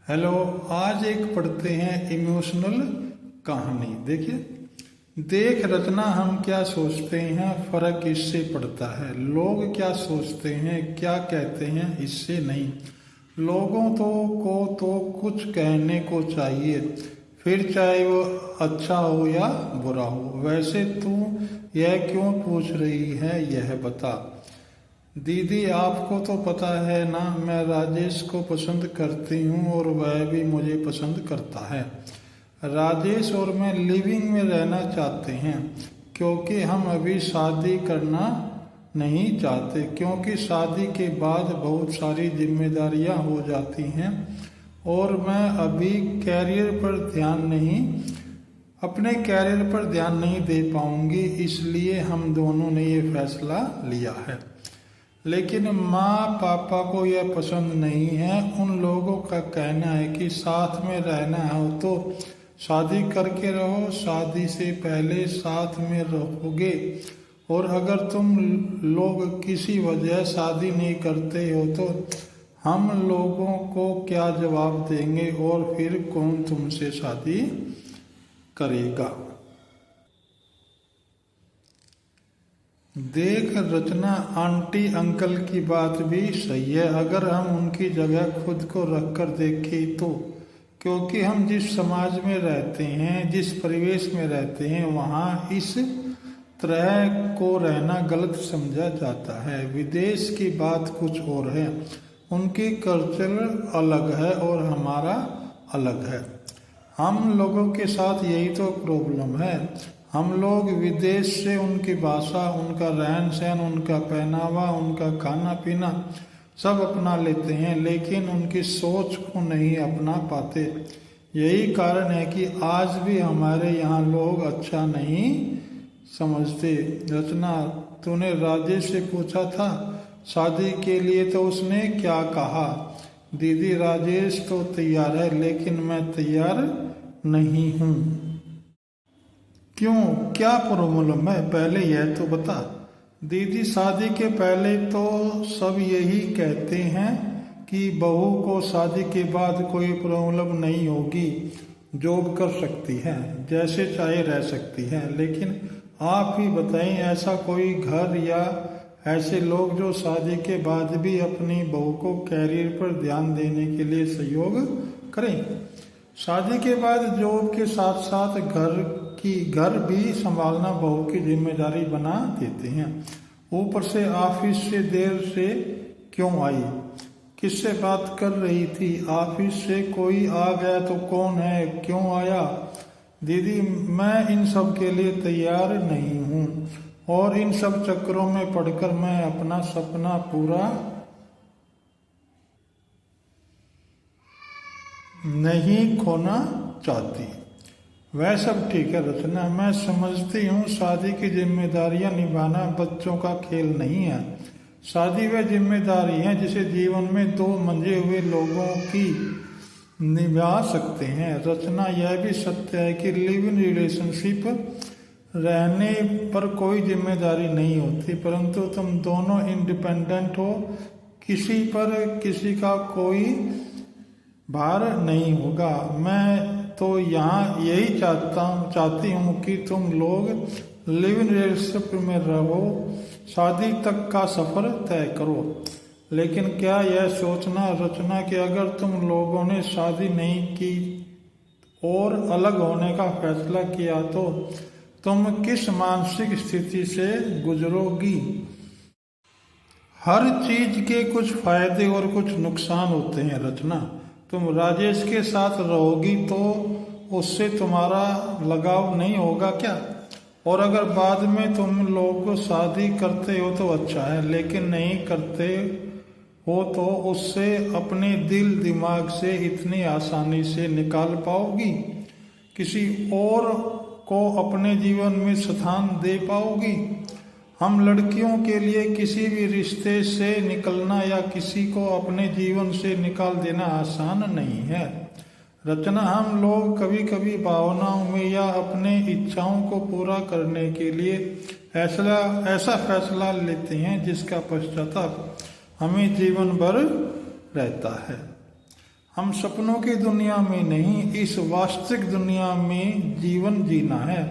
Hello. आज एक पढ़ते हैं इमोशनल कहानी। देखिए, देख रचना, हम क्या सोचते हैं फर्क इससे पड़ता है। लोग क्या सोचते हैं, क्या कहते हैं, इससे नहीं। लोगों को तो कुछ कहने को चाहिए, फिर चाहे वो अच्छा हो या बुरा हो। वैसे तू यह क्यों पूछ रही है, यह बता। दीदी, आपको तो पता है ना, मैं राजेश को पसंद करती हूँ और वह भी मुझे पसंद करता है। राजेश और मैं लिविंग में रहना चाहते हैं, क्योंकि हम अभी शादी करना नहीं चाहते, क्योंकि शादी के बाद बहुत सारी जिम्मेदारियां हो जाती हैं और मैं अभी अपने कैरियर पर ध्यान नहीं दे पाऊंगी। इसलिए हम दोनों ने ये फैसला लिया है। लेकिन माँ पापा को यह पसंद नहीं है। उन लोगों का कहना है कि साथ में रहना हो तो शादी करके रहो, शादी से पहले साथ में रहोगे, और अगर तुम लोग किसी वजह शादी नहीं करते हो तो हम लोगों को क्या जवाब देंगे, और फिर कौन तुमसे शादी करेगा। देख रचना, आंटी अंकल की बात भी सही है, अगर हम उनकी जगह खुद को रखकर देखें तो। क्योंकि हम जिस समाज में रहते हैं, जिस परिवेश में रहते हैं, वहाँ इस तरह को रहना गलत समझा जाता है। विदेश की बात कुछ और है, उनकी कल्चर अलग है और हमारा अलग है। हम लोगों के साथ यही तो प्रॉब्लम है। हम लोग विदेश से उनकी भाषा, उनका रहन सहन, उनका पहनावा, उनका खाना पीना सब अपना लेते हैं, लेकिन उनकी सोच को नहीं अपना पाते। यही कारण है कि आज भी हमारे यहाँ लोग अच्छा नहीं समझते। रचना, तूने राजेश से पूछा था शादी के लिए, तो उसने क्या कहा। दीदी, राजेश तो तैयार है, लेकिन मैं तैयार नहीं हूँ। क्यों, क्या प्रॉब्लम है, पहले यह तो बता। दीदी, शादी के पहले तो सब यही कहते हैं कि बहू को शादी के बाद कोई प्रॉब्लम नहीं होगी, जॉब कर सकती है, जैसे चाहे रह सकती है। लेकिन आप ही बताएं, ऐसा कोई घर या ऐसे लोग जो शादी के बाद भी अपनी बहू को कैरियर पर ध्यान देने के लिए सहयोग करें। शादी के बाद जॉब के साथ साथ घर भी संभालना बहू की जिम्मेदारी बना देते हैं। ऊपर से ऑफिस से देर से क्यों आई, किससे बात कर रही थी, ऑफिस से कोई आ गया तो कौन है, क्यों आया। दीदी, मैं इन सब के लिए तैयार नहीं हूँ, और इन सब चक्करों में पड़कर मैं अपना सपना पूरा नहीं खोना चाहती। वह सब ठीक है रचना, मैं समझती हूँ शादी की जिम्मेदारियां निभाना बच्चों का खेल नहीं है। शादी वह जिम्मेदारी है जिसे जीवन में दो मंजे हुए लोगों की निभा सकते हैं। रचना, यह भी सत्य है कि लिव इन रिलेशनशिप रहने पर कोई जिम्मेदारी नहीं होती, परंतु तुम दोनों इंडिपेंडेंट हो, किसी पर किसी का कोई भार नहीं होगा। मैं तो यहाँ यही चाहती हूँ कि तुम लोग लिव इन रिलेशनशिप में रहो, शादी तक का सफर तय करो। लेकिन क्या यह सोचना रचना कि अगर तुम लोगों ने शादी नहीं की और अलग होने का फैसला किया तो तुम किस मानसिक स्थिति से गुजरोगी। हर चीज के कुछ फायदे और कुछ नुकसान होते हैं रचना। तुम राजेश के साथ रहोगी तो उससे तुम्हारा लगाव नहीं होगा क्या। और अगर बाद में तुम लोग शादी करते हो तो अच्छा है, लेकिन नहीं करते हो तो उससे अपने दिल दिमाग से इतनी आसानी से निकाल पाओगी, किसी और को अपने जीवन में स्थान दे पाओगी। हम लड़कियों के लिए किसी भी रिश्ते से निकलना या किसी को अपने जीवन से निकाल देना आसान नहीं है रचना। हम लोग कभी कभी भावनाओं में या अपने इच्छाओं को पूरा करने के लिए ऐसा फैसला लेते हैं जिसका पश्चाताप हमें जीवन भर रहता है। हम सपनों की दुनिया में नहीं, इस वास्तविक दुनिया में जीवन जीना है।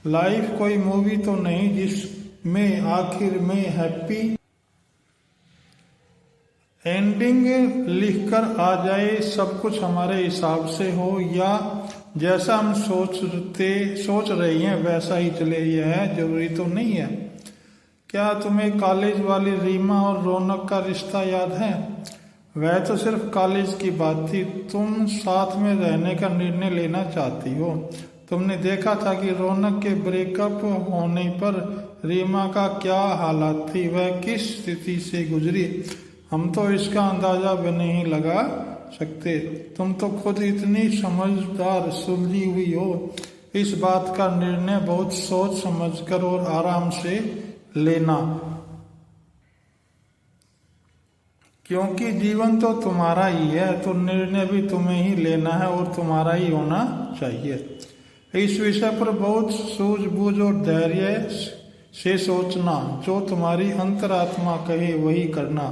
लाइफ कोई मूवी तो नहीं जिसमें आखिर में हैप्पी एंडिंग लिखकर आ जाए, सब कुछ हमारे हिसाब से हो या जैसा हम सोच रहे हैं वैसा ही चले, यह जरूरी तो नहीं है। क्या तुम्हें कॉलेज वाली रीमा और रौनक का रिश्ता याद है? वह तो सिर्फ कॉलेज की बात थी। तुम साथ में रहने का निर्णय लेना चाहती हो। तुमने देखा था कि रौनक के ब्रेकअप होने पर रीमा का क्या हालत थी, वह किस स्थिति से गुजरी। हम तो इसका अंदाजा भी नहीं लगा सकते। तुम तो खुद इतनी समझदार सुलझी हुई हो। इस बात का निर्णय बहुत सोच समझकर और आराम से लेना, क्योंकि जीवन तो तुम्हारा ही है, तो निर्णय भी तुम्हें ही लेना है और तुम्हारा ही होना चाहिए। इस विषय पर बहुत सूझबूझ और धैर्य से सोचना, जो तुम्हारी अंतरात्मा कहे वही करना।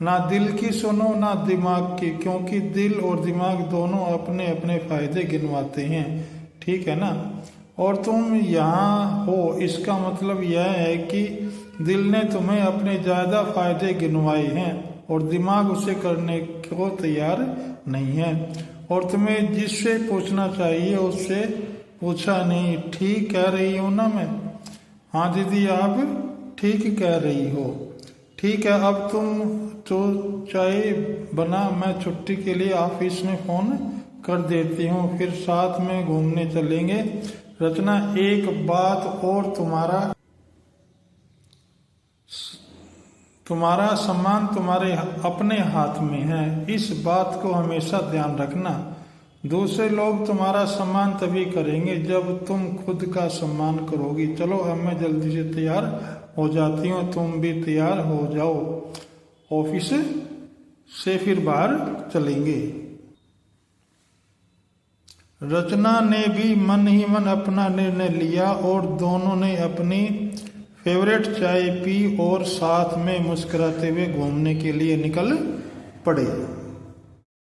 ना दिल की सुनो ना दिमाग की, क्योंकि दिल और दिमाग दोनों अपने अपने फायदे गिनवाते हैं, ठीक है ना। और तुम यहाँ हो इसका मतलब यह है कि दिल ने तुम्हें अपने ज्यादा फायदे गिनवाए हैं और दिमाग उसे करने को तैयार नहीं है। और तुम्हें जिससे पूछना चाहिए उससे पूछा नहीं। ठीक कह रही हूँ ना मैं? हाँ दीदी आप ठीक कह रही हो। ठीक है, अब तुम तो चाय बना, मैं छुट्टी के लिए ऑफिस में फोन कर देती हूँ, फिर साथ में घूमने चलेंगे। रचना एक बात और, तुम्हारा सम्मान तुम्हारे अपने हाथ में है, इस बात को हमेशा ध्यान रखना। दूसरे लोग तुम्हारा सम्मान तभी करेंगे जब तुम खुद का सम्मान करोगी। चलो अब मैं जल्दी से तैयार हो जाती हूँ, तुम भी तैयार हो जाओ, ऑफिस से फिर बाहर चलेंगे। रचना ने भी मन ही मन अपना निर्णय लिया और दोनों ने अपनी फेवरेट चाय पी और साथ में मुस्कुराते हुए घूमने के लिए निकल पड़े।